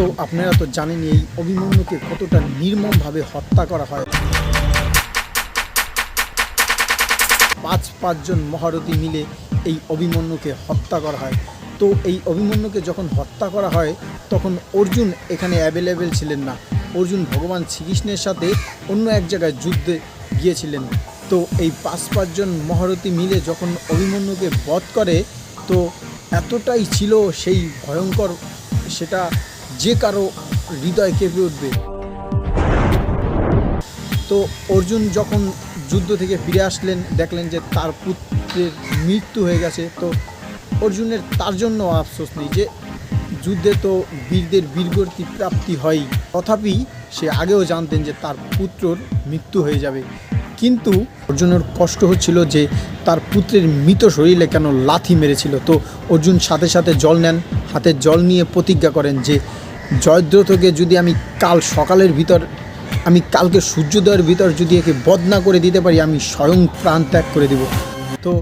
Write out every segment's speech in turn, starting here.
তো আপনারা তো জানেনই এই অভিমন্যুকে কতটা নির্মমভাবে হত্যা করা হয়। পাঁচজন মহারথী মিলে এই অভিমন্যুকে হত্যা করা হয়। তো এই অভিমন্যুকে যখন হত্যা করা হয় তখন অর্জুন এখানে অ্যাভেলেবেল ছিলেন না। অর্জুন ভগবান শ্রীকৃষ্ণের সাথে অন্য এক জায়গায় যুদ্ধে গিয়েছিলেন। তো এই পাঁচজন মহারথী মিলে যখন অভিমন্যুকে বধ করে, তো এতটাই ছিল সেই ভয়ঙ্কর, সেটা যে কারো হৃদয় কেঁপে উঠবে। তো অর্জুন যখন যুদ্ধ থেকে ফিরে আসলেন, দেখলেন যে তার পুত্রের মৃত্যু হয়ে গেছে। তো অর্জুনের তার জন্য আফসোস নেই, যে যুদ্ধে তো বীরদের বীরগতি প্রাপ্তি হয়, তথাপি সে আগেও জানতেন যে তার পুত্রর মৃত্যু হয়ে যাবে। কিন্তু অর্জুনের কষ্ট হচ্ছিল যে তার পুত্রের মৃত শরীরে কেন লাথি মেরেছিল। তো অর্জুন সাথে সাথে জল নেন, হাতে জল নিয়ে প্রতিজ্ঞা করেন যে জয়দ্রথকে যদি আমি কাল সকালের ভিতর, আমি কালকে সূর্যোদয়ের ভিতর যদি একে বধ না করে দিতে পারি, আমি স্বয়ং প্রাণ ত্যাগ করে দেব। তো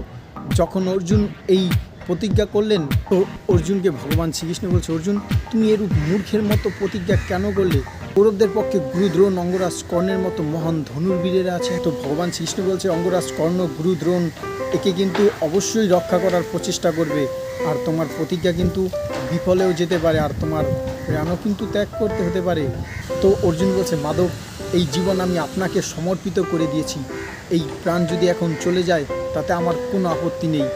যখন অর্জুন এই প্রতিজ্ঞা করলেন, তো অর্জুনকে ভগবান শ্রীকৃষ্ণ বলছে, অর্জুন তুমি এরূপ মূর্খের মতো প্রতিজ্ঞা কেন করলে? কৌরবদের পক্ষে গুরু দ্রোণ, অঙ্গরাজ কর্ণের মতো মহান ধনুর্বীরেরা আছে। তো ভগবান শ্রীকৃষ্ণ বলছে, অঙ্গরাজ কর্ণ, গুরু দ্রোণ একে কিন্তু অবশ্যই রক্ষা করার প্রচেষ্টা করবে, আর তোমার প্রতিজ্ঞা কিন্তু বিফলেও যেতে পারে, আর তোমার প্রাণও কিন্তু ত্যাগ করতে হতে পারে। তো অর্জুন বলছে, মাধব, এই জীবন আমি আপনাকে সমর্পিত করে দিয়েছি, এই প্রাণ যদি এখন চলে যায় তাতে আমার কোনো আপত্তি নেই।